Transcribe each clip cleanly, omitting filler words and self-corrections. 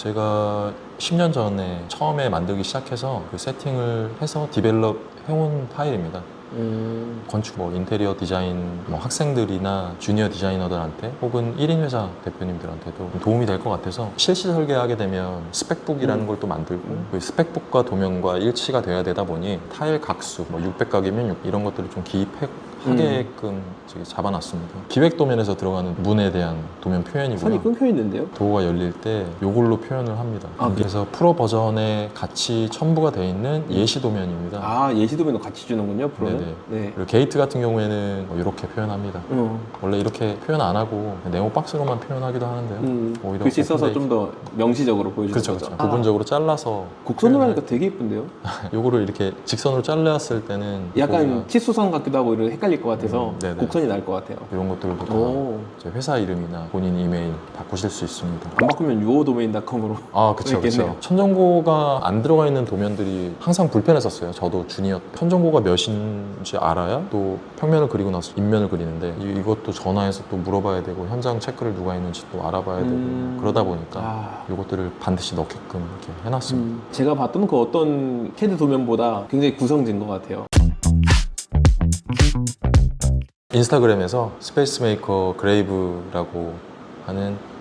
제가 10년 전에 처음에 만들기 시작해서 그 세팅을 해서 디벨롭 해온 파일입니다. 건축 인테리어 디자인 학생들이나 주니어 디자이너들한테 혹은 1인 회사 대표님들한테도 도움이 될 것 같아서 실시 설계하게 되면 스펙북이라는 걸 또 만들고 그 스펙북과 도면과 일치가 돼야 되다 보니 타일 각수 600각이면 이런 것들을 좀 기입하게끔 잡아놨습니다. 기획 도면에서 들어가는 문에 대한 도면 표현이고요. 선이 끊겨 있는데요? 도어가 열릴 때 이걸로 표현을 합니다. 그래서 프로 버전에 같이 첨부가 되어 있는 예시 도면입니다. 아, 예시 도면도 같이 주는군요, 프로는? 네네. 네. 그리고 게이트 같은 경우에는 이렇게 표현합니다. 원래 이렇게 표현 안 하고 네모 박스로만 표현하기도 하는데요. 오히려 글씨 써서 좀 더 명시적으로 보여주는 그렇죠, 거죠. 그렇죠. 부분적으로 잘라서 곡선으로 하니까 되게 예쁜데요? 요거를 이렇게 직선으로 잘랐을 때는 약간 치수선 같기도 하고 이렇게 헷갈릴 것 같아서 네네. 곡선이 나을 것 같아요. 이런 것들도 다 오. 이제 회사 이름이나 본인 이메일 바꾸실 수 있습니다. 안 바꾸면 유오도메인.com으로 아, 그쵸, 그쵸. 천정고가 안 들어가 있는 도면들이 항상 불편했었어요. 저도 주니어 천정고가 몇인지 알아야 또 평면을 그리고 나서 인면을 그리는데 이것도 전화해서 또 물어봐야 되고 현장 체크를 누가 했는지 또 알아봐야 되고 그러다 보니까 이것들을 반드시 넣게끔 이렇게 해놨습니다. 제가 봤던 그 어떤 캐드 도면보다 굉장히 구성진 것 같아요. 인스타그램에서 스페이스메이커 그레이브라고 하는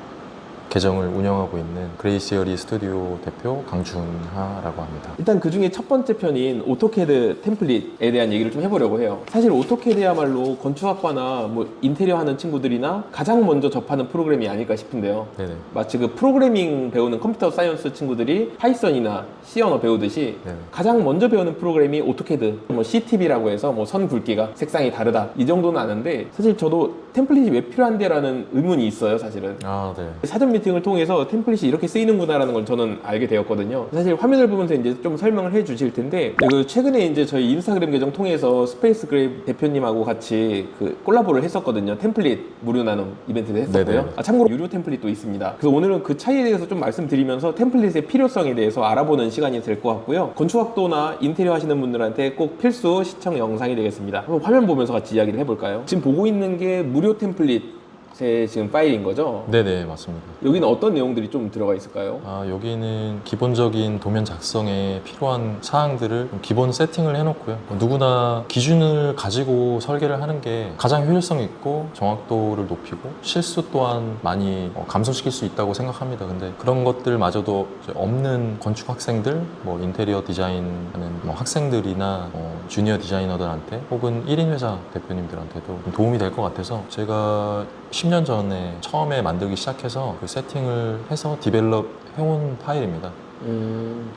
계정을 운영하고 있는 그레이시어리 스튜디오 대표 강준하라고 합니다. 일단 그 중에 첫 번째 편인 오토캐드 템플릿에 대한 얘기를 좀 해보려고 해요. 사실 오토캐드야말로 건축학과나 인테리어 하는 친구들이나 가장 먼저 접하는 프로그램이 아닐까 싶은데요. 네네. 마치 그 프로그래밍 배우는 컴퓨터 사이언스 친구들이 파이썬이나 C 언어 배우듯이 네네. 가장 먼저 배우는 프로그램이 오토캐드, CTV라고 해서 선 굵기가 색상이 다르다 이 정도는 아는데 사실 저도 템플릿이 왜 필요한데라는 의문이 있어요, 사실은. 아, 네. 사전 미팅을 통해서 템플릿이 이렇게 쓰이는구나라는 걸 저는 알게 되었거든요. 사실 화면을 보면서 이제 좀 설명을 해 주실 텐데, 최근에 이제 저희 인스타그램 계정 통해서 스페이스 그레이브 대표님하고 같이 그 콜라보를 했었거든요. 템플릿 무료 나눔 이벤트도 했었고요. 네네. 참고로 유료 템플릿도 있습니다. 그래서 오늘은 그 차이에 대해서 좀 말씀드리면서 템플릿의 필요성에 대해서 알아보는 시간이 될 것 같고요. 건축학도나 인테리어 하시는 분들한테 꼭 필수 시청 영상이 되겠습니다. 한번 화면 보면서 같이 이야기를 해볼까요? 지금 보고 있는 게 무료 템플릿 제 지금 파일인 거죠? 네네, 맞습니다. 여기는 어떤 내용들이 좀 들어가 있을까요? 여기는 기본적인 도면 작성에 필요한 사항들을 기본 세팅을 해놓고요. 누구나 기준을 가지고 설계를 하는 게 가장 효율성 있고 정확도를 높이고 실수 또한 많이 감소시킬 수 있다고 생각합니다. 근데 그런 것들마저도 없는 건축 학생들, 인테리어 디자인하는 학생들이나 주니어 디자이너들한테 혹은 1인 회사 대표님들한테도 도움이 될 것 같아서 제가 10년 전에 처음에 만들기 시작해서 그 세팅을 해서 디벨롭 해온 파일입니다.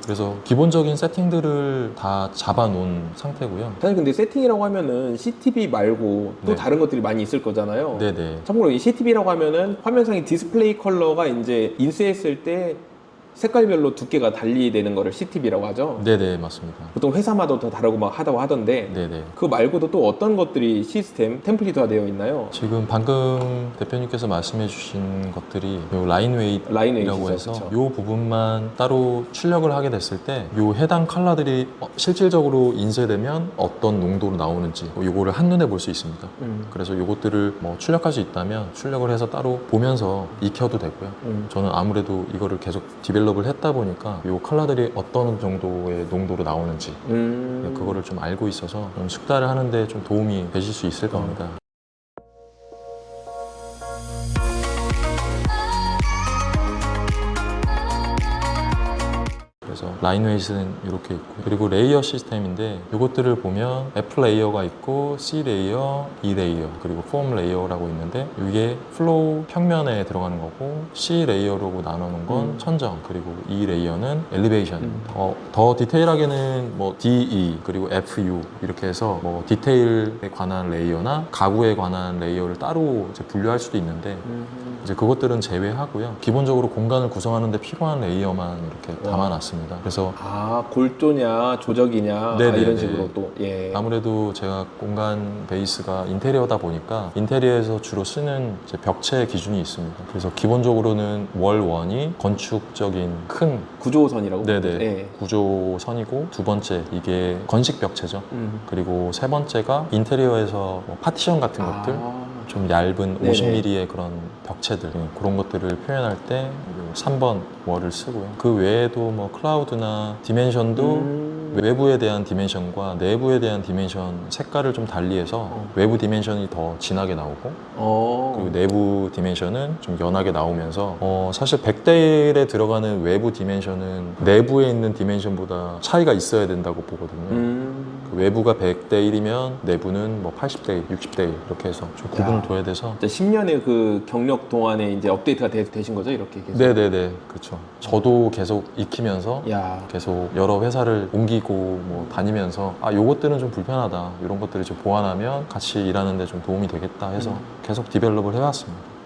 그래서 기본적인 세팅들을 다 잡아놓은 상태고요. 사실 근데 세팅이라고 하면은 CTV 말고 또 네. 다른 것들이 많이 있을 거잖아요. 네네. 참고로 이 CTV라고 하면은 화면상의 디스플레이 컬러가 이제 인쇄했을 때 색깔별로 두께가 달리 되는 거를 CTV라고 하죠. 네네, 맞습니다. 보통 회사마다 더 다르고 막 하다고 하던데 네네. 그거 말고도 또 어떤 것들이 시스템, 템플릿화 되어 있나요? 지금 방금 대표님께서 말씀해 주신 것들이 요 라인 웨이트라고 해서 그쵸. 요 부분만 따로 출력을 하게 됐을 때 요 해당 컬러들이 실질적으로 인쇄되면 어떤 농도로 나오는지 요거를 한눈에 볼 수 있습니다. 그래서 요것들을 출력할 수 있다면 출력을 해서 따로 보면서 익혀도 되고요. 저는 아무래도 이거를 계속 디벨롭을 했다 보니까 요 컬러들이 어떤 정도의 농도로 나오는지 그거를 좀 알고 있어서 좀 숙달을 하는데 좀 도움이 되실 수 있을 겁니다. 그래서 라인 웨이트는 이렇게 있고 그리고 레이어 시스템인데 이것들을 보면 F 레이어가 있고 C 레이어, E 레이어 그리고 폼 레이어라고 있는데 이게 플로우 평면에 들어가는 거고 C 레이어로 나누는 건 천정 그리고 E 레이어는 엘리베이션입니다. 더 디테일하게는 DE 그리고 FU 이렇게 해서 디테일에 관한 레이어나 가구에 관한 레이어를 따로 이제 분류할 수도 있는데 이제 그것들은 제외하고요. 기본적으로 공간을 구성하는 데 필요한 레이어만 이렇게 담아놨습니다. 그래서 골조냐 조적이냐 이런 식으로 또 아무래도 제가 공간 베이스가 인테리어다 보니까 인테리어에서 주로 쓰는 이제 벽체 기준이 있습니다. 그래서 기본적으로는 월1이 건축적인 큰 구조선이라고 구조선이고 두 번째 이게 건식 벽체죠. 그리고 세 번째가 인테리어에서 파티션 같은 것들 좀 얇은 네네. 50mm의 그런 벽체들 그런 것들을 표현할 때 3번 월을 쓰고요. 그 외에도 뭐 클라우드나 디멘션도 외부에 대한 디멘션과 내부에 대한 디멘션 색깔을 좀 달리해서 외부 디멘션이 더 진하게 나오고 그리고 내부 디멘션은 좀 연하게 나오면서 사실 100대1에 들어가는 외부 디멘션은 내부에 있는 디멘션보다 차이가 있어야 된다고 보거든요. 그 외부가 100대1이면 내부는 뭐 80대1, 60대1 이렇게 해서 좀 구분을 둬야 돼서 10년의 그 경력 동안에 이제 업데이트가 되신 거죠? 이렇게 계속? 네네네 그렇죠. 저도 계속 익히면서 야. 계속 여러 회사를 옮기고 뭐 다니면서 요것들은 좀 불편하다 이런 것들을 좀 보완하면 같이 일하는데 좀 도움이 되겠다 해서 계속 디벨롭을 해왔습니다.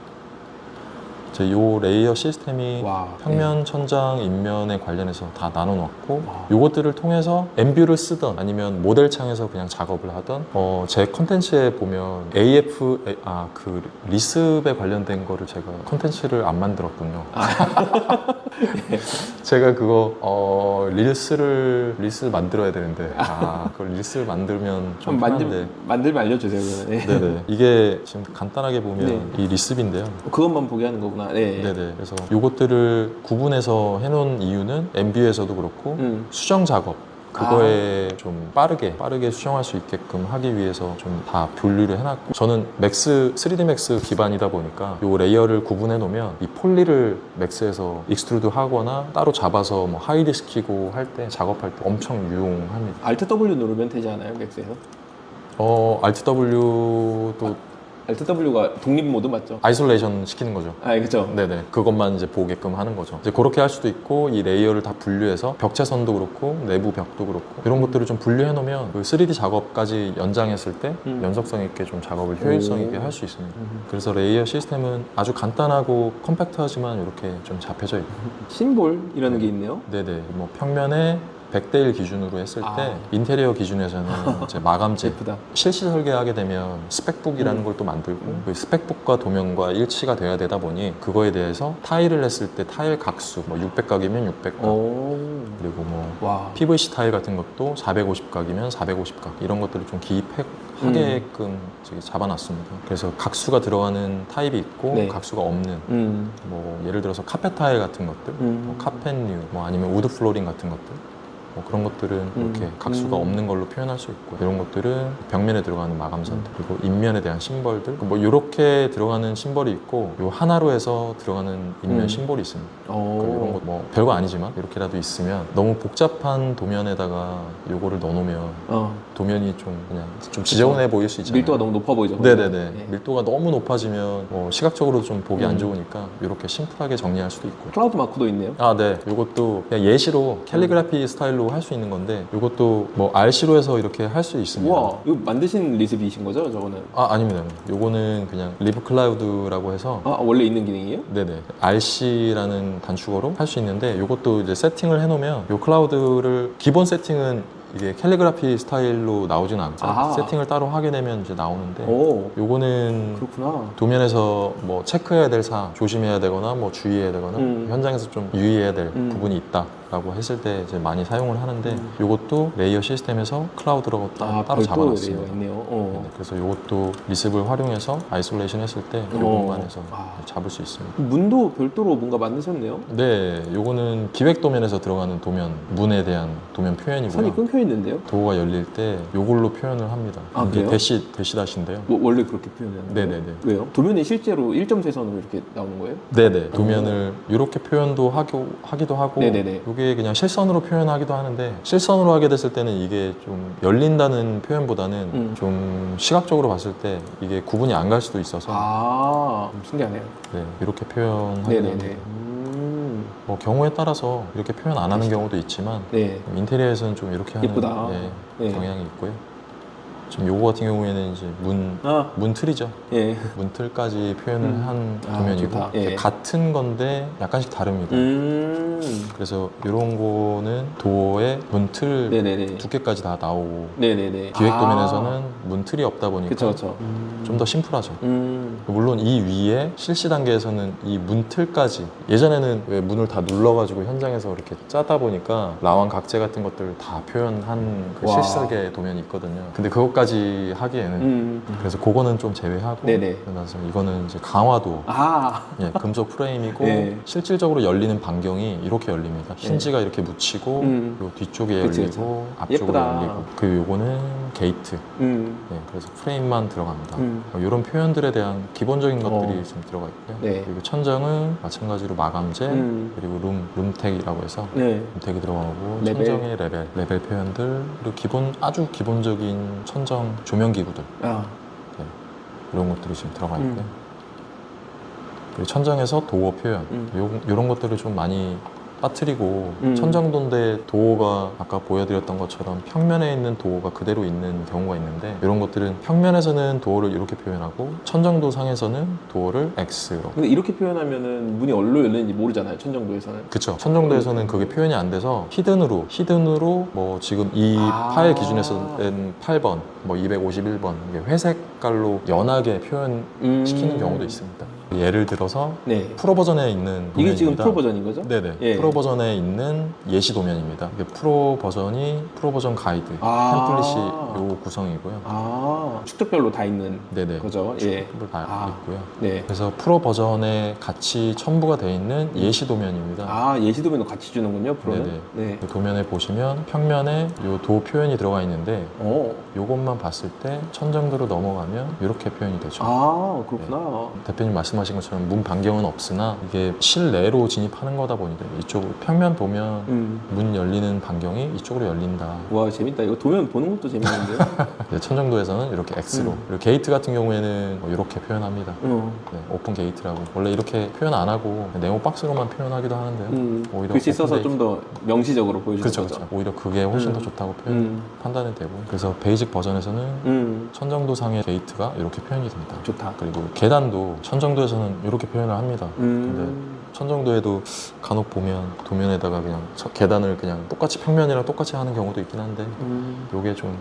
요 레이어 시스템이 와, 평면, 천장, 인면에 관련해서 다 나눠놨고 요것들을 통해서 엠뷰를 쓰던 아니면 모델 창에서 그냥 작업을 하던 제 컨텐츠에 보면 그 리습에 관련된 거를 제가 컨텐츠를 안 만들었군요. 제가 그거 릴스를 만들어야 되는데 그걸 릴스를 만들면 좀 편한데 만들면 알려주세요. 그러면. 네. 네네 이게 지금 간단하게 보면 이 리습인데요. 그것만 보게 하는 거구나. 네. 네네. 그래서 요것들을 구분해서 해놓은 이유는 엠뷰에서도 그렇고 수정 작업 그거에 좀 빠르게 수정할 수 있게끔 하기 위해서 좀 다 분류를 해놨고 저는 3D 맥스 기반이다 보니까 요 레이어를 구분해 놓으면 이 폴리를 맥스에서 익스트루드 하거나 따로 잡아서 뭐 하이드 시키고 할 때 작업할 때 엄청 유용합니다. Alt W 누르면 되지 않아요? 맥스에서? Alt W도 Alt W가 독립 모드 맞죠? 아이솔레이션 시키는 거죠. 그렇죠. 네네. 그것만 이제 보게끔 하는 거죠. 이제 그렇게 할 수도 있고, 이 레이어를 다 분류해서 벽체선도 그렇고, 내부 벽도 그렇고, 이런 것들을 좀 분류해 놓으면 그 3D 작업까지 연장했을 때 연속성 있게 좀 작업을 효율성 있게 할 수 있습니다. 그래서 레이어 시스템은 아주 간단하고 컴팩트하지만 이렇게 좀 잡혀져 있고. 심볼이라는 게 있네요. 네네. 뭐 평면에 100대1 기준으로 했을 때 인테리어 기준에서는 이제 마감재 예쁘다. 실시 설계하게 되면 스펙북이라는 걸 또 만들고 그 스펙북과 도면과 일치가 돼야 되다 보니 그거에 대해서 타일을 했을 때 타일 각수 뭐 600각이면 600각 그리고 뭐 와. PVC 타일 같은 것도 450각이면 450각 이런 것들을 좀 기입하게끔 잡아놨습니다. 그래서 각수가 들어가는 타입이 있고 네. 각수가 없는 뭐 예를 들어서 카펫 타일 같은 것들 뭐 카펫류 뭐 아니면 우드 플로링 같은 것들 뭐 그런 것들은 이렇게 각수가 없는 걸로 표현할 수 있고 이런 것들은 벽면에 들어가는 마감선들 그리고 인면에 대한 심벌들 뭐 이렇게 들어가는 심벌이 있고 요 하나로 해서 들어가는 인면 심벌이 있습니다. 이런 거 뭐 별거 아니지만 이렇게라도 있으면 너무 복잡한 도면에다가 요거를 넣어놓으면 도면이 좀 그냥 좀 지저분해 보일 수 있잖아요. 밀도가 너무 높아 보이죠. 네네네. 네. 밀도가 너무 높아지면 시각적으로 좀 보기 안 좋으니까 이렇게 심플하게 정리할 수도 있고. 클라우드 마크도 있네요. 네. 요것도 그냥 예시로 캘리그라피 스타일로 할 수 있는 건데 요것도 뭐 RC로 해서 이렇게 할 수 있습니다. 우와, 이거 만드신 리습이신 거죠, 저거는? 아닙니다. 요거는 그냥 리브 클라우드라고 해서 원래 있는 기능이에요? 네네. RC라는 단축어로 할 수 있는데 요것도 이제 세팅을 해놓으면 요 클라우드를 기본 세팅은 이게 캘리그라피 스타일로 나오진 않고 세팅을 따로 하게 되면 이제 나오는데 요거는 그렇구나. 도면에서 뭐 체크해야 될 사항, 조심해야 되거나 뭐 주의해야 되거나 현장에서 좀 유의해야 될 부분이 있다라고 했을 때 이제 많이 사용을 하는데 요것도 레이어 시스템에서 클라우드라고 따로 잡아놨습니다. 있네요. 네, 그래서 요것도 리습을 활용해서 아이솔레이션 했을 때 이 공간에서 잡을 수 있습니다. 문도 별도로 뭔가 만드셨네요? 네, 요거는 기획 도면에서 들어가는 도면, 문에 대한 도면 표현이고요. 선이 끊겨 있는데요? 도어가 열릴 때 요걸로 표현을 합니다. 이게 그래요? 대시다시인데요. 원래 그렇게 표현하는 거예요? 네네네. 왜요? 도면이 실제로 1.3선으로 이렇게 나오는 거예요? 네네. 도면을 이렇게 표현도 하기도 하고 네네네. 이게 그냥 실선으로 표현하기도 하는데 실선으로 하게 됐을 때는 이게 좀 열린다는 표현보다는 좀 시각적으로 봤을 때 이게 구분이 안 갈 수도 있어서 신기하네요. 네, 이렇게 표현하기도 네네네. 합니다. 뭐 경우에 따라서 이렇게 표현 안 하는 경우도 있지만 인테리어에서는 좀 이렇게 하는 예쁘다. 경향이 있고요. 지금 요거 같은 경우에는 이제 문 틀이죠. 문 틀까지 표현을 한 도면이고 좋다. 같은 건데 약간씩 다릅니다. 그래서 이런 거는 도어에 문틀 네네네. 두께까지 다 나오고 네네네. 기획 도면에서는 문틀이 없다 보니까 그쵸, 그쵸. 좀 더 심플하죠. 음. 물론 이 위에 실시 단계에서는 이 문틀까지 예전에는 왜 문을 다 눌러가지고 현장에서 이렇게 짜다 보니까 라완 각재 같은 것들을 다 표현한 그 와. 실시 설계 도면이 있거든요. 근데 그것까지 하기에는 그래서 그거는 좀 제외하고 네네. 그래서 이거는 이제 강화도 아. 예, 금속 프레임이고 네. 실질적으로 열리는 반경이 이렇게 열립니다. 힌지가 이렇게 묻히고 그리고 뒤쪽에 그치, 열리고 앞쪽으로 예쁘다. 열리고 그리고 요거는 게이트 예, 그래서 프레임만 들어간다. 이런 표현들에 대한 기본적인 것들이 좀 들어가 있고요. 네. 그리고 천정은 마찬가지로 마감재 그리고 룸택이라고 해서 네. 룸택이 들어가고 레벨. 천정의 레벨 표현들 그리고 아주 기본적인 천정 조명 기구들 아. 네, 이런 것들이 지금 들어가 있고요. 그리고 천정에서 도어 표현 이런 것들을 좀 많이 빠뜨리고 천정도인데 도어가 아까 보여드렸던 것처럼 평면에 있는 도어가 그대로 있는 경우가 있는데 이런 것들은 평면에서는 도어를 이렇게 표현하고 천정도 상에서는 도어를 X로 근데 이렇게 표현하면은 문이 어디로 열리는지 모르잖아요. 천정도에서는. 그쵸. 천정도에서는 그게 표현이 안 돼서 히든으로 뭐 지금 이 파일 기준에서는 8번, 뭐 251번 이게 회색깔로 연하게 표현시키는 경우도 있습니다. 예를 들어서 네. 프로 버전에 있는 이게 지금 도면입니다. 프로 버전인 거죠? 네네. 예. 프로 버전에 있는 예시 도면입니다. 이게 프로 버전 가이드, 템플릿이 요 구성이고요. 아, 축적별로 다 있는 네네. 거죠. 예. 축적별로 다 있고요. 네. 그래서 프로 버전에 같이 첨부가 되어 있는 예시 도면입니다. 아, 예시 도면도 같이 주는군요, 프로는. 네. 그 도면에 보시면 평면에 요 도 표현이 들어가 있는데 오. 요것만 봤을 때 천정도로 넘어가면 이렇게 표현이 되죠. 아, 그렇구나. 대표님 말씀하신 것처럼 문 반경은 없으나 이게 실내로 진입하는 거다 보니까 이쪽으로 평면 보면 문 열리는 반경이 이쪽으로 열린다. 와, 재밌다. 이거 도면 보는 것도 재밌는데요? 이제 천정도에서는 이렇게 X로 그리고 게이트 같은 경우에는 뭐 이렇게 표현합니다. 네, 오픈 게이트라고 원래 이렇게 표현 안 하고 네모 박스로만 표현하기도 하는데요. 오히려 글씨 오픈 써서 게이트. 좀 더 명시적으로 보여주는 그렇죠, 거죠. 그렇죠. 오히려 그게 훨씬 더 좋다고 판단이 되고 그래서 베이직 버전에서는 천정도상의 게이트가 이렇게 표현이 됩니다. 좋다. 그리고 계단도 천정도에서는 이렇게 표현을 합니다. 근데 천정도에도 간혹 보면 도면에다가 그냥 계단을 그냥 똑같이 평면이랑 똑같이 하는 경우도 있긴 한데 이게 좀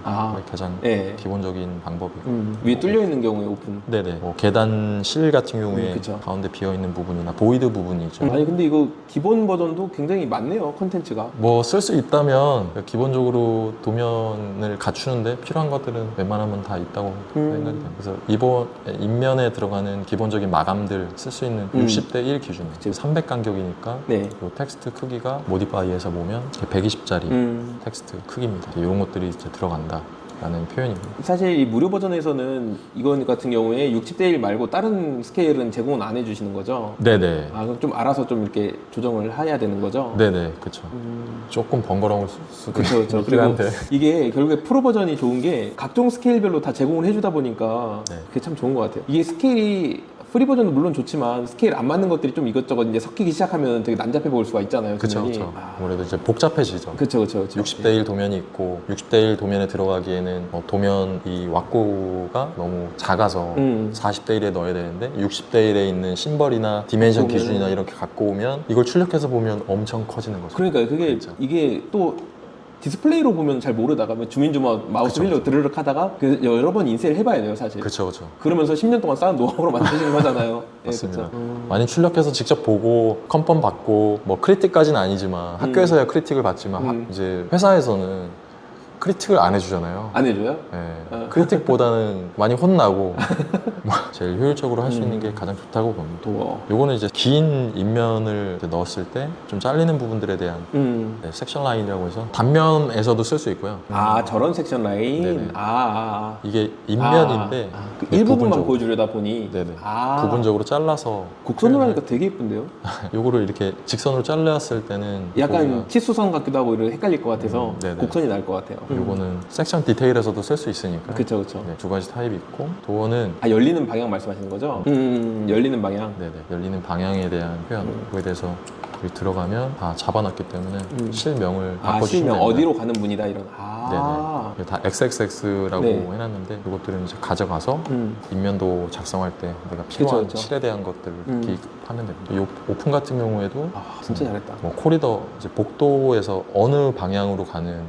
가장 네. 기본적인 방법이고 위에 뚫려 있는 경우에 오픈. 네네. 뭐 계단실 같은 경우에 그쵸. 가운데 비어 있는 부분이나 보이드 부분이죠. 아니 근데 이거 기본 버전도 굉장히 많네요, 콘텐츠가. 뭐 쓸 수 있다면 기본적으로 도면을 갖추는데 필요한 것들은 웬만하면 다 있다고 생각이 됩니다. 그래서 이번 인면에 들어가는 기본적인 마감들 쓸 수 있는 60대 1 기준 300 간격이니까 네. 이 텍스트 크기가 모디파이에서 보면 120짜리 텍스트 크기입니다. 이런 것들이 이제 들어간다. 라는 표현입니다. 사실 이 무료 버전에서는 이건 같은 경우에 60대 1 말고 다른 스케일은 제공은 안 해주시는 거죠? 네네. 아, 그럼 좀 알아서 좀 이렇게 조정을 해야 되는 거죠? 네네, 그렇죠. 조금 번거로울 수도 그렇죠. 있긴 그리고 한데. 이게 결국에 프로 버전이 좋은 게 각종 스케일별로 다 제공을 해주다 보니까 네. 그게 참 좋은 것 같아요. 이게 스케일이 프리 버전도 물론 좋지만 스케일 안 맞는 것들이 좀 이것저것 이제 섞이기 시작하면 되게 난잡해 보일 수가 있잖아요. 그렇죠, 도면이. 그렇죠. 아무래도 이제 복잡해지죠. 그렇죠, 그렇죠. 60대 1 도면이 있고 60대 1 도면에 들어가기에는 도면 이 왁구가 너무 작아서 40대 1에 넣어야 되는데 60대 1에 있는 심벌이나 디멘션 갖고 오면은- 기준이나 이렇게 갖고 오면 이걸 출력해서 보면 엄청 커지는 거죠. 그러니까 그게 그렇죠. 이게 또 디스플레이로 보면 잘 모르다가 주민주먹 마우스 그쵸, 휠로 드르륵 하다가 그 여러 번 인쇄를 해봐야 돼요, 사실. 그렇죠, 그렇죠. 그러면서 10년 동안 쌓은 노하우로 만드시는 거잖아요. 예, 맞습니다. 그쵸. 많이 출력해서 직접 보고 컨펌 받고 뭐 크리틱까지는 아니지만 학교에서야 크리틱을 받지만 이제 회사에서는 크리틱을 안 해주잖아요. 안 해줘요? 네. 크리틱보다는 많이 혼나고 제일 효율적으로 할 수 있는 게 가장 좋다고 봅니다. 도어. 요거는 이제 긴 인면을 이제 넣었을 때 좀 잘리는 부분들에 대한 네, 섹션 라인이라고 해서 단면에서도 쓸 수 있고요. 아, 저런 섹션 라인? 네네. 이게 아, 인면인데 그 네, 일부분만 부분적으로. 보여주려다 보니. 네네. 아. 부분적으로 잘라서 곡선으로 하니까 되게 예쁜데요? 요거를 이렇게 직선으로 잘랐을 때는 약간 치수선 같기도 하고 이렇게 헷갈릴 것 같아서 네네. 곡선이 나을 것 같아요. 요거는 섹션 디테일에서도 쓸 수 있으니까 그쵸, 그쵸. 네, 두 가지 타입이 있고 도어는 아, 열리는 방향 말씀하시는 거죠? 열리는 방향. 네네, 열리는 방향에 대한 표현 그거에 대해서 여기 들어가면 다 잡아놨기 때문에 실명을 아, 바꿔주시면 실명 됩니다. 어디로 가는 분이다 이런. 아. 네네. 다 XXX라고 네. 해놨는데 이것들은 이제 가져가서 음. 인면도 작성할 때 내가 필요한 그쵸. 칠에 대한 것들을 기입하면 됩니다. 이 오픈 같은 경우에도 아, 진짜 잘했다. 뭐 코리더 이제 복도에서 어느 방향으로 가는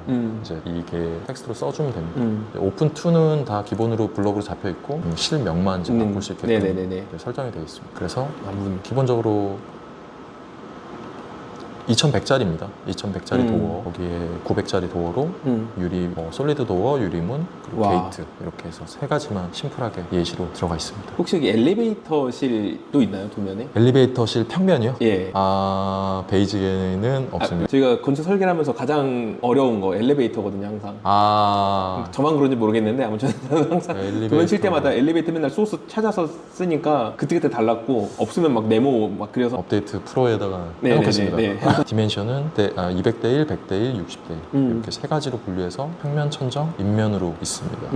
이제 이게 텍스트로 써주면 됩니다. 오픈 2는 다 기본으로 블럭으로 잡혀 있고 실명만 이제 바꿀 수 있게끔 네네네네. 이제 설정이 되어 있습니다. 그래서 기본적으로 2100짜리입니다. 2100짜리 도어, 거기에 900짜리 도어로 유리, 솔리드 도어, 유리문, 그리고 와. 게이트 이렇게 해서 세 가지만 심플하게 예시로 들어가 있습니다. 혹시 여기 엘리베이터실도 있나요, 도면에? 엘리베이터실 평면이요? 예. 베이직에는 없습니다. 저희가 건축 설계를 하면서 가장 어려운 거 엘리베이터거든요, 항상. 저만 그런지 모르겠는데 아무튼 저는 항상 도면 칠 때마다 엘리베이터 맨날 소스 찾아서 쓰니까 그때그때 달랐고 없으면 막 네모 막 그려서 업데이트 프로에다가 네, 해놓겠습니다. 네, 네. 디멘션은 200대 1, 100대 1, 60대 1 이렇게 세 가지로 분류해서 평면, 천정, 인면으로 있습니다.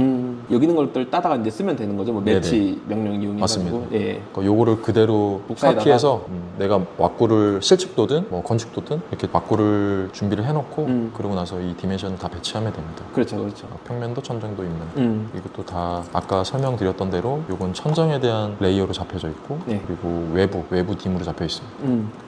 여기 있는 것들 따다가 이제 쓰면 되는 거죠? 뭐 매치 명령 이용해가지고. 맞습니다. 예. 요거를 그대로 복사에다가? 카피해서 내가 왁구를 실측도든 뭐 건축도든 이렇게 왁구를 준비를 해놓고 그러고 나서 이 디멘션을 다 배치하면 됩니다. 그렇죠, 그렇죠. 평면도 천정도 인면 이것도 다 아까 설명드렸던 대로 요건 천정에 대한 레이어로 잡혀져 있고 네. 그리고 외부 딤으로 잡혀 있습니다.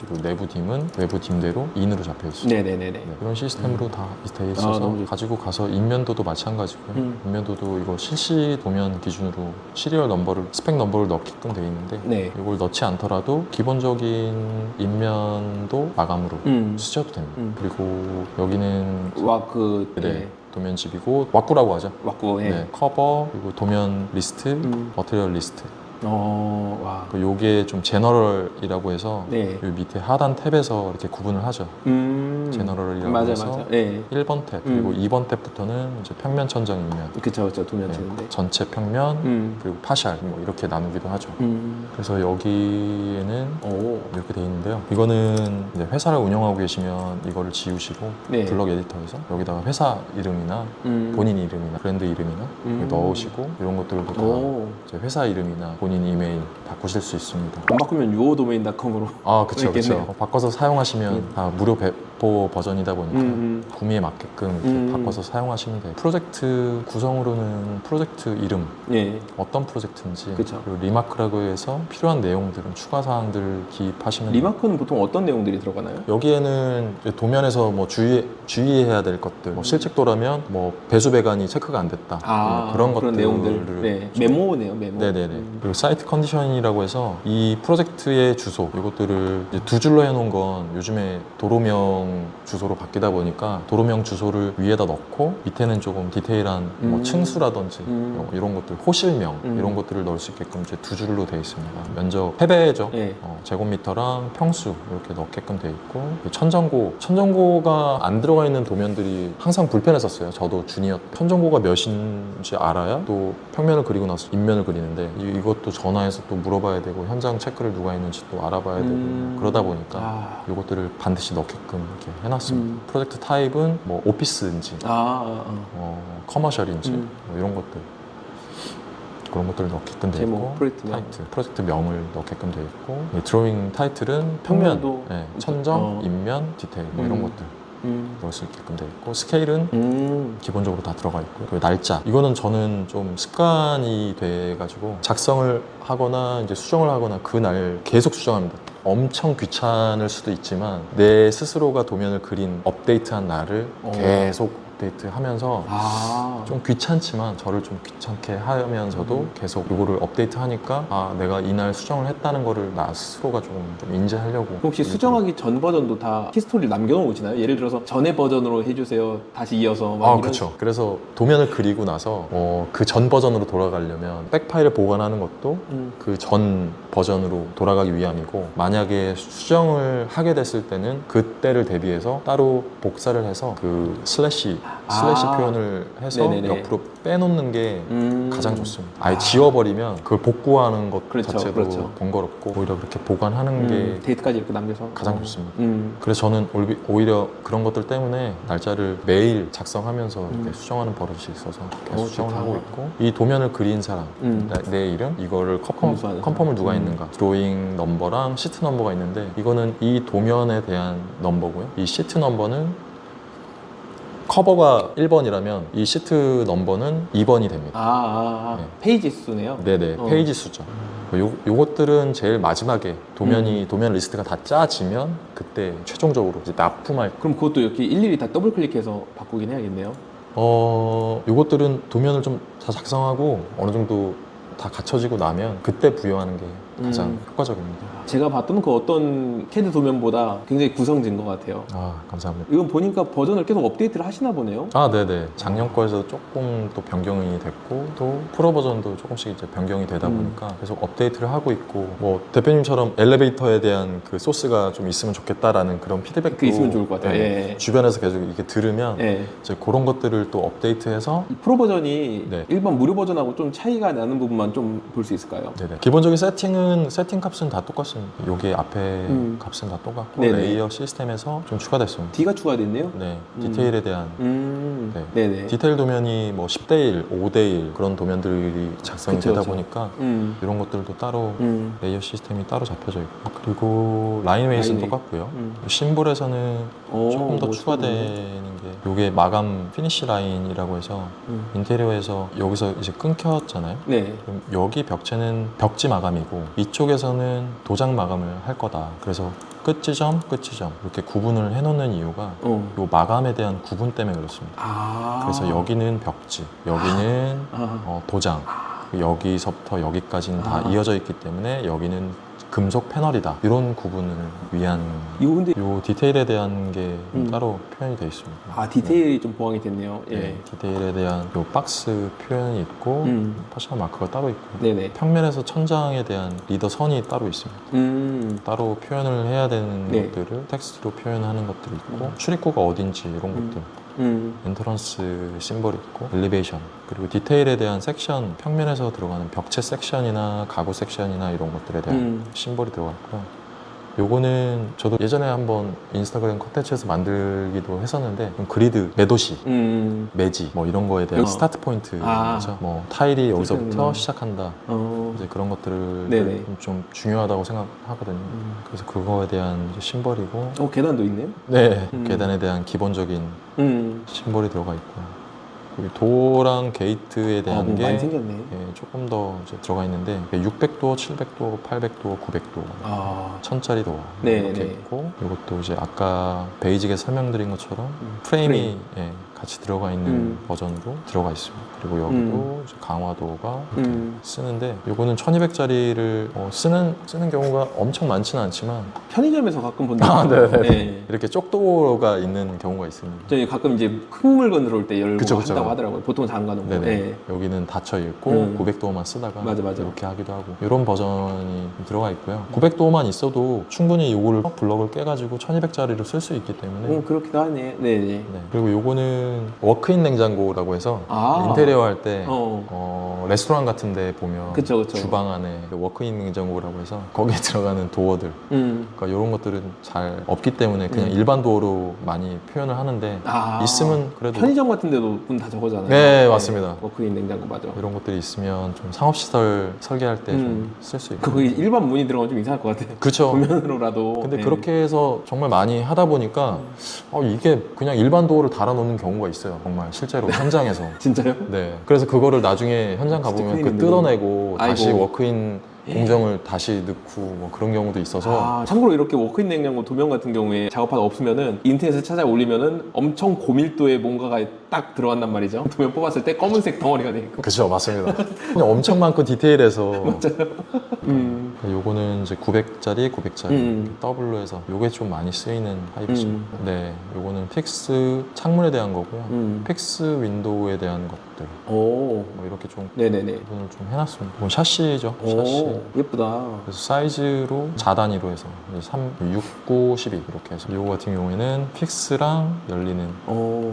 그리고 내부 딤은 외부 딤대로 인으로 잡혀 있습니다. 네네네네. 네, 이런 시스템으로 다 되어 아, 있어서 너무 좋다. 가지고 가서 인면도도 마찬가지고요. 인면도도 이거 실시 도면 기준으로 시리얼 넘버를 스펙 넘버를 넣게끔 되어 있는데 네. 이걸 넣지 않더라도 기본적인 인면도 마감으로 쓰셔도 됩니다. 그리고 여기는 와그 네, 예. 도면집이고 왁구라고 하죠. 왁구 예. 네, 커버 그리고 도면 리스트, 머티리얼 리스트. 와. 요게 좀 제너럴이라고 해서 네. 요 밑에 하단 탭에서 이렇게 구분을 하죠. 제너럴이라고 맞아, 해서 맞아. 예. 1번 탭 그리고 2번 탭부터는 이제 평면, 천정, 인면, 그쵸, 그쵸. 도면 네, 치는데. 전체 평면 그리고 파샬 뭐 이렇게 나누기도 하죠. 그래서 여기에는 이렇게 돼 있는데요. 이거는 이제 회사를 운영하고 계시면 이거를 지우시고 네. 블럭 에디터에서 여기다가 회사 이름이나 본인 이름이나 브랜드 이름이나 이렇게 넣으시고 이런 것들도 다 이제 회사 이름이나 본인 이메일 바꾸실 수 있습니다. 안 바꾸면 유오도메인.com으로. 아, 그쵸, 있겠네요. 그쵸. 바꿔서 사용하시면 다 무료 배포 버전이다 보니까 구미에 맞게끔 이렇게 바꿔서 사용하시면 돼요. 프로젝트 구성으로는 프로젝트 이름, 예. 어떤 프로젝트인지, 그쵸. 그리고 리마크라고 해서 필요한 내용들은 추가 사항들을 기입하시면 돼요. 리마크는 보통 어떤 내용들이 들어가나요? 여기에는 이제 도면에서 뭐 주의해야 될 것들, 뭐 실측도라면 뭐 배수 배관이 체크가 안 됐다, 뭐 그런 것들 내용들. 네. 메모네요, 메모. 네네네. 그리고 사이트 컨디션이라고 해서 이 프로젝트의 주소 이것들을 이제 두 줄로 해놓은 건 요즘에 도로명 주소로 바뀌다 보니까 도로명 주소를 위에다 넣고 밑에는 조금 디테일한 뭐 층수라든지 뭐 이런 것들 호실명 이런 것들을 넣을 수 있게끔 이제 두 줄로 되어 있습니다. 면적 패배죠. 예. 제곱미터랑 평수 이렇게 넣게끔 되어 있고 천정고가 안 들어가 있는 도면들이 항상 불편했었어요. 저도 주니어 때. 천정고가 몇인지 알아야 또 평면을 그리고 나서 인면을 그리는데 이것도 전화해서 또 물어봐야 되고 현장 체크를 누가 했는지 또 알아봐야 되고 그러다 보니까 이것들을 반드시 넣게끔 이렇게 해놨습니다. 프로젝트 타입은 뭐 오피스인지 커머셜인지 뭐 이런 것들 그런 것들을 넣게끔 되어 제목, 있고 프로젝트 명. 프로젝트 명을 넣게끔 되어 있고 이 드로잉 타이틀은 평면도 천정, 인면, 디테일 뭐 이런 것들 넣을 수 있게끔 되어 있고 스케일은 기본적으로 다 들어가 있고요. 그리고 날짜 이거는 저는 좀 습관이 돼가지고 작성을 하거나 이제 수정을 하거나 그날 계속 수정합니다. 엄청 귀찮을 수도 있지만 내 스스로가 도면을 그린 업데이트한 날을 계속 업데이트 하면서 좀 귀찮지만 저를 좀 귀찮게 하면서도 계속 이거를 업데이트 하니까 내가 이날 수정을 했다는 거를 나 스스로가 좀 인지하려고. 혹시 수정하기 전 버전도 다 히스토리를 남겨놓으시나요? 예를 들어서 전에 버전으로 해주세요. 다시 이어서. 막 이런 그렇죠. 그래서 도면을 그리고 나서 그 전 버전으로 돌아가려면 백 파일을 보관하는 것도 그 전 버전으로 돌아가기 위함이고 만약에 수정을 하게 됐을 때는 그때를 대비해서 따로 복사를 해서 그 슬래시 표현을 해서 네네네. 옆으로 빼놓는 게 가장 좋습니다. 아예 지워버리면 그걸 복구하는 것 그렇죠, 자체도 그렇죠. 번거롭고 오히려 그렇게 보관하는 게 데이트까지 이렇게 남겨서 가장 좋습니다. 음. 그래서 저는 오히려 그런 것들 때문에 날짜를 매일 작성하면서 이렇게 수정하는 버릇이 있어서 계속 수정을 좋다. 하고 있고 이 도면을 그린 사람 내 이름 이거를 컨펌을 누가 했는지 있는가. 드로잉 넘버랑 시트 넘버가 있는데 이거는 이 도면에 대한 넘버고요. 이 시트 넘버는 커버가 1번이라면 이 시트 넘버는 2번이 됩니다. 네. 페이지 수네요. 네네, 페이지 수죠. 요것들은 제일 마지막에 도면 리스트가 다 짜지면 그때 최종적으로 이제 납품할. 그럼 그것도 이렇게 일일이 다 더블 클릭해서 바꾸긴 해야겠네요. 요것들은 도면을 좀 다 작성하고 어느 정도 다 갖춰지고 나면 그때 부여하는 게 가장 효과적입니다. 제가 봤던 그 어떤 CAD 도면보다 굉장히 구성진 것 같아요. 아, 감사합니다. 이건 보니까 버전을 계속 업데이트를 하시나 보네요. 아, 네네. 작년 거에서 조금 또 변경이 됐고 또 프로 버전도 조금씩 이제 변경이 되다 보니까 계속 업데이트를 하고 있고 뭐 대표님처럼 엘리베이터에 대한 그 소스가 좀 있으면 좋겠다라는 그런 피드백도 그 있으면 좋을 것 같아요. 네, 예. 주변에서 계속 이렇게 들으면 예. 이제 그런 것들을 또 업데이트해서 이 프로 버전이 네. 일반 무료 버전하고 좀 차이가 나는 부분만 좀 볼 수 있을까요? 네네. 기본적인 세팅 값은 다 똑같습니다. 요게 앞에 값은 다 똑같고 네네. 레이어 시스템에서 좀 추가됐습니다. D가 추가됐네요. 네, 디테일에 대한 네. 네네. 디테일 도면이 뭐 10대1, 5대1 그런 도면들이 작성이 그쵸, 되다 그쵸. 보니까 이런 것들도 따로 레이어 시스템이 따로 잡혀져 있고 그리고 라인 웨이스는 라인 웨이. 똑같고요. 심볼에서는 조금 더 추가되는 게 요게 마감 피니시 라인이라고 해서 인테리어에서 여기서 이제 끊겼잖아요. 네. 그럼 여기 벽체는 벽지 마감이고 이쪽에서는 도장 마감을 할 거다. 그래서 끝 지점, 끝 지점 이렇게 구분을 해놓는 이유가 요 마감에 대한 구분 때문에 그렇습니다. 그래서 여기는 벽지, 여기는 도장, 여기서부터 여기까지는 다 이어져 있기 때문에 여기는 금속 패널이다. 이런 구분을 위한 이거 근데 요 디테일에 대한 게 따로 표현이 되어 있습니다. 디테일이 좀 보완이 됐네요. 예. 네, 디테일에 대한 요 박스 표현이 있고 퍼셔널 마크가 따로 있고 네네. 평면에서 천장에 대한 리더 선이 따로 있습니다. 따로 표현을 해야 되는 네. 것들을 텍스트로 표현하는 것들이 있고 출입구가 어딘지 이런 것들 엔트런스 심벌이 있고 엘리베이션 그리고 디테일에 대한 섹션 평면에서 들어가는 벽체 섹션이나 가구 섹션이나 이런 것들에 대한 심벌이 들어가 있고요. 요거는 저도 예전에 한번 인스타그램 컨텐츠에서 만들기도 했었는데 그리드, 매도시, 매지 뭐 이런 거에 대한 스타트 포인트 뭐 타일이 여기서부터 시작한다 이제 그런 것들을 네네. 좀 중요하다고 생각하거든요. 그래서 그거에 대한 이제 심벌이고 계단도 있네요. 네 계단에 대한 기본적인 심벌이 들어가 있고요. 그리고 도어랑 게이트에 대한 게 많이 생겼네. 예, 조금 더 이제 들어가 있는데 600도어, 700도어, 800도어, 900도어 1000짜리 도어 네, 이렇게 네. 있고 이것도 이제 아까 베이직에 설명드린 것처럼 프레임이 예, 같이 들어가 있는 버전도 들어가 있습니다. 그리고 여기도 이제 강화도가 이렇게 쓰는데 이거는 1200짜리를 쓰는 경우가 엄청 많지는 않지만 편의점에서 가끔 본다. 네. 이렇게 쪽도어가 있는 경우가 있습니다. 저희 가끔 이제 큰 물건 들어올 때 열고 그쵸. 한다고 하더라고요. 보통 잠가놓고. 네네. 네. 여기는 닫혀 있고 900도어만 쓰다가 맞아. 이렇게 하기도 하고 이런 버전이 들어가 있고요. 900도어만 있어도 충분히 요거를 블럭을 깨가지고 1200짜리로 쓸 수 있기 때문에 그렇기도 하네. 네네. 네. 그리고 요거는 워크인 냉장고라고 해서 인테리어 할 때 레스토랑 같은 데 보면 그쵸. 주방 안에 워크인 냉장고라고 해서 거기에 들어가는 도어들 그러니까 이런 것들은 잘 없기 때문에 그냥 일반 도어로 많이 표현을 하는데 있으면 그래도 편의점 같은 데도 문 다 저거잖아요. 네, 맞습니다. 워크인 냉장고 맞아. 이런 것들이 있으면 좀 상업시설 설계할 때 좀 쓸 수 있고 거기 일반 문이 들어가면 좀 이상할 것 같아요. 그쵸. 도면으로라도. 근데 그렇게 해서 정말 많이 하다 보니까 이게 그냥 일반 도어를 달아놓는 경우가 있어요. 정말 실제로 현장에서. 진짜요? 네. 그래서 그거를 나중에 현장 진짜 가보면 큰일인데. 뜯어내고 다시 아이고. 워크인 공정을 다시 넣고 뭐 그런 경우도 있어서 참고로 이렇게 워크인 냉장고 도면 같은 경우에 작업하다 없으면은 인터넷에 찾아 올리면은 엄청 고밀도의 뭔가가 딱 들어간단 말이죠. 도면 뽑았을 때 검은색 덩어리가 돼 있고. 그쵸, 맞습니다. 그냥 엄청 많고 디테일해서 요거는 이제 900짜리, 900짜리 더블로 해서 요게 좀 많이 쓰이는 타입이죠. 네, 요거는 픽스 창문에 대한 거고요. 픽스 윈도우에 대한 것들 뭐 이렇게 좀 네네네. 구분을 좀 해놨습니다. 이건 샤시죠, 샤시. 예쁘다. 그래서 사이즈로 4단위로 해서 3, 6, 9, 12 이렇게 해서 요거 같은 경우에는 픽스랑 열리는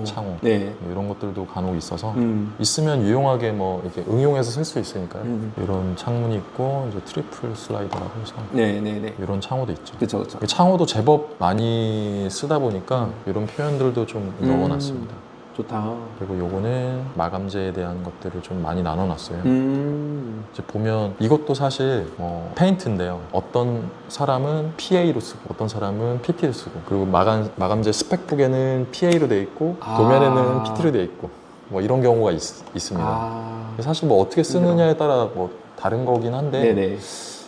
창호 네. 이런 것들도 간혹 있어서 있으면 유용하게 뭐 이렇게 응용해서 쓸 수 있으니까요. 이런 창문이 있고 이제 트리플 슬라이드라고 해서 네네네. 이런 창호도 있죠. 그쵸. 창호도 제법 많이 쓰다 보니까 이런 표현들도 좀 넣어놨습니다. 좋다. 그리고 요거는 마감재에 대한 것들을 좀 많이 나눠놨어요. 이제 보면 이것도 사실 페인트인데요. 어떤 사람은 PA로 쓰고 어떤 사람은 PT로 쓰고, 그리고 마감재 스펙북에는 PA로 돼 있고 도면에는 PT로 돼 있고 뭐 이런 경우가 있습니다. 사실 뭐 어떻게 쓰느냐에 따라 뭐 다른 거긴 한데 네네.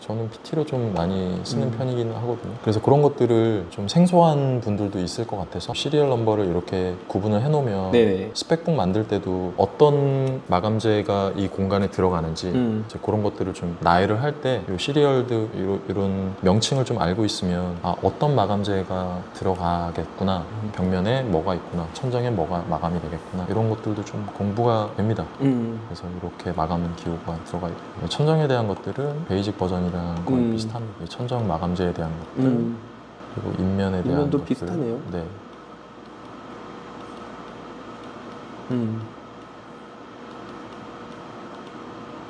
저는 PT로 좀 많이 쓰는 편이긴 하거든요. 그래서 그런 것들을 좀 생소한 분들도 있을 것 같아서 시리얼 넘버를 이렇게 구분을 해놓으면 네네. 스펙북 만들 때도 어떤 마감재가 이 공간에 들어가는지 이제 그런 것들을 좀 나열을 할 때 이 시리얼드 이런 명칭을 좀 알고 있으면 어떤 마감재가 들어가겠구나, 벽면에 뭐가 있구나, 천장에 뭐가 마감이 되겠구나, 이런 것들도 좀 공부가 됩니다. 그래서 이렇게 마감 기호가 들어가 있고, 천장에 대한 것들은 베이직 버전이랑 거의 비슷합니다. 이 천장 마감재에 대한 것들, 그리고 인면에 대한 인면도 것들. 비슷하네요. 네.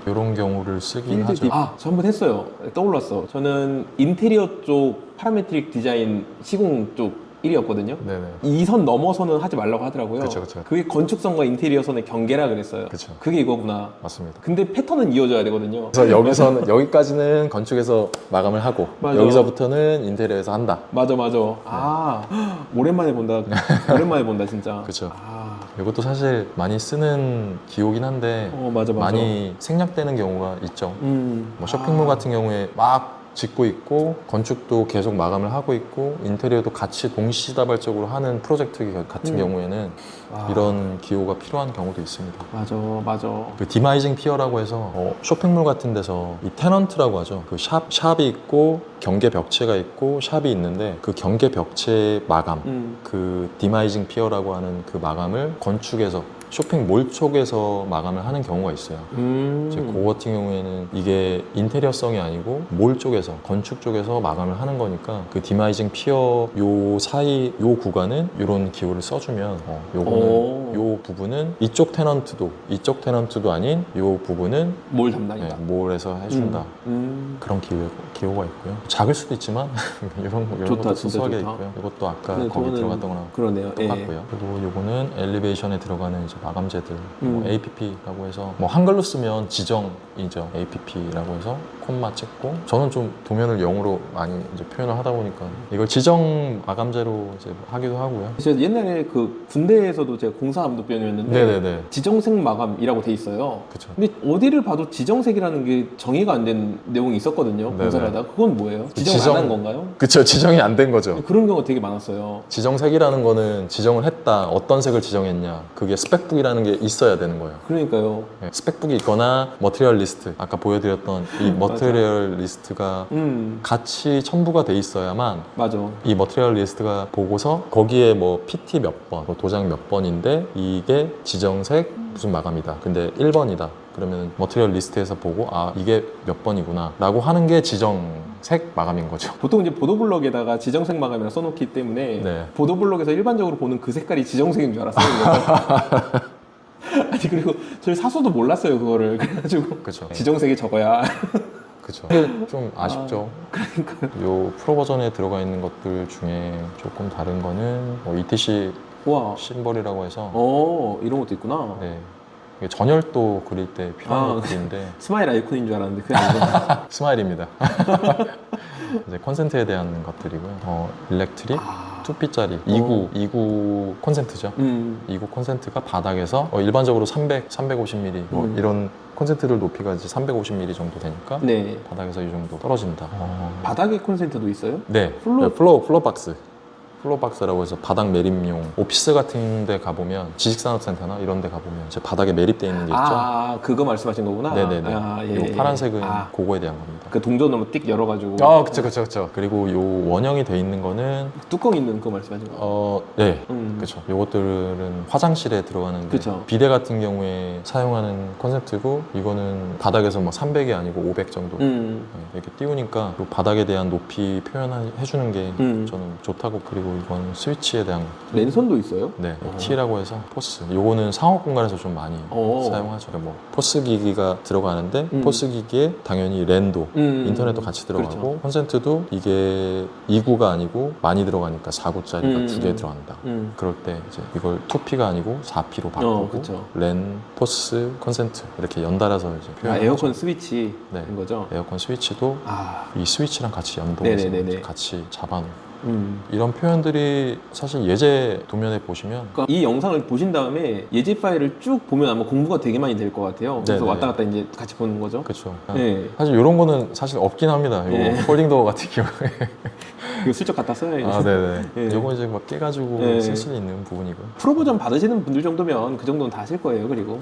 이런 경우를 쓰긴 하죠. 저 한 번 했어요. 떠올랐어. 저는 인테리어 쪽 파라메트릭 디자인 시공 쪽 1위였거든요. 네네. 이 선 넘어서는 하지 말라고 하더라고요. 그쵸, 그쵸. 그게 건축선과 인테리어 선의 경계라 그랬어요. 그쵸. 그게 이거구나. 맞습니다. 근데 패턴은 이어져야 되거든요. 그래서 여기서는 여기까지는 건축에서 마감을 하고 맞아. 여기서부터는 인테리어에서 한다. 맞아. 오랜만에 본다. 오랜만에 본다 진짜. 그쵸. 이것도 사실 많이 쓰는 기호긴 한데 맞아. 많이 생략되는 경우가 있죠. 뭐 쇼핑몰 같은 경우에 막 짓고 있고 건축도 계속 마감을 하고 있고 인테리어도 같이 동시다발적으로 하는 프로젝트 같은 경우에는 이런 기호가 필요한 경우도 있습니다. 맞아. 그 디마이징 피어라고 해서 쇼핑몰 같은 데서 이 테넌트라고 하죠. 그 샵이 있고 경계 벽체가 있고 샵이 있는데 그 경계 벽체 마감, 그 디마이징 피어라고 하는 그 마감을 건축에서 쇼핑몰 쪽에서 마감을 하는 경우가 있어요. 이제 그 같은 경우에는 이게 인테리어성이 아니고 몰 쪽에서, 건축 쪽에서 마감을 하는 거니까 그 디마이징 피어 요 사이 요 구간은 이런 기호를 써주면 요거는 요 부분은 이쪽 테넌트도 아닌 요 부분은 몰 담당이다. 몰에서 해준다. 그런 기호가 있고요. 작을 수도 있지만 이런 좋다, 것도 진짜 소소하게 좋다. 있고요. 이것도 아까 근데 거기 저는 들어갔던 거랑 그러네요. 똑같고요. 그리고 요거는 엘리베이션에 들어가는 이제 마감재들, 뭐 APP라고 해서 뭐 한글로 쓰면 지정이죠. APP라고 해서 콤마 찍고, 저는 좀 도면을 영어로 많이 이제 표현을 하다 보니까 이걸 지정 마감재로 이제 하기도 하고요. 제가 옛날에 그 군대에서도 제가 공사암도병이었는데 네네네. 지정색 마감이라고 돼 있어요. 그쵸. 근데 어디를 봐도 지정색이라는 게 정의가 안 된 내용이 있었거든요. 네네. 공사를 하다가. 그건 뭐예요? 지정 안 한 건가요? 그쵸. 지정이 안 된 거죠. 그런 경우가 되게 많았어요. 지정색이라는 거는 지정을 했다. 어떤 색을 지정했냐. 그게 스펙북이라는 게 있어야 되는 거예요. 그러니까요. 네, 스펙북이 있거나 머티리얼 리스트, 아까 보여드렸던 이 머티리얼 리스트가 같이 첨부가 돼 있어야만 맞아. 이 머티리얼 리스트가 보고서 거기에 뭐 PT 몇 번, 뭐 도장 몇 번인데 이게 지정색 무슨 마감이다. 근데 1번이다. 그러면 머티리얼 리스트에서 보고 이게 몇 번이구나 라고 하는 게 지정색 마감인 거죠. 보통 이제 보도블럭에다가 지정색 마감이라 써놓기 때문에 네. 보도블럭에서 일반적으로 보는 그 색깔이 지정색인 줄 알았어요. 아니 그리고 저희 사수도 몰랐어요 그거를. 그래가지고 그쵸. 지정색이 저거야. 그쵸. 근데 좀 아쉽죠. 요 프로 버전에 들어가 있는 것들 중에 조금 다른 거는 뭐 ETC 와. 심벌이라고 해서 이런 것도 있구나. 네. 이게 전열도 그릴 때 필요한 아. 것들인데 스마일 아이콘인 줄 알았는데 그게 아니고. 스마일입니다. 이제 콘센트에 대한 것들이고요. 일렉트릭 2P짜리 29 콘센트죠. 29 콘센트가 바닥에서 일반적으로 350mm 뭐 이런 콘센트들 높이가 이제 350mm 정도 되니까 네. 바닥에서 이 정도 떨어진다. 바닥에 콘센트도 있어요? 네, 플로어 박스. 플로박스라고 해서 바닥 매립용 오피스 같은 데 가보면 지식산업센터나 이런 데 가보면 이제 바닥에 매립되어 있는 게 있죠. 그거 말씀하신 거구나. 네네네. 예. 요 파란색은 그거에 대한 겁니다. 그 동전으로 띡 열어가지고. 그쵸. 그리고 요 원형이 돼 있는 거는 뚜껑 있는 그거 말씀하신 거. 네, 그쵸. 요것들은 화장실에 들어가는데 그쵸. 비데 같은 경우에 사용하는 콘센트고 이거는 바닥에서 뭐 300이 아니고 500 정도 이렇게 띄우니까 요 바닥에 대한 높이 표현해주는 게 저는 좋다고. 그리고 이건 스위치에 대한 것. 랜선도 있어요? 네, T라고 해서 포스. 요거는 상업 공간에서 좀 많이 어. 사용하죠. 그러니까 뭐 포스 기기가 들어가는데 포스 기기에 당연히 랜도, 인터넷도 같이 들어가고 그렇죠. 콘센트도 이게 2구가 아니고 많이 들어가니까 4구짜리가 두 개 들어간다. 그럴 때 이제 이걸 2P가 아니고 4P로 바꾸고 그쵸. 랜, 포스, 콘센트 이렇게 연달아서 이제 아, 표현하죠. 에어컨 스위치인 네. 거죠? 에어컨 스위치도 아, 이 스위치랑 같이 연동해서 네네네네. 이제 같이 잡아놓은 이런 표현들이 사실 예제 도면에 보시면 그러니까 이 영상을 보신 다음에 예제 파일을 쭉 보면 아마 공부가 되게 많이 될 것 같아요. 그래서 네네. 왔다 갔다 이제 같이 보는 거죠. 그렇죠. 네. 사실 이런 거는 사실 없긴 합니다. 이거 네. 폴딩 도어 같은 경우에 이거 슬쩍 갖다 써야지. 아, 네네. 네. 이거 이제 막 깨가지고 네. 쓸 수 있는 부분이고요. 프로 버전 받으시는 분들 정도면 그 정도는 다 하실 거예요. 그리고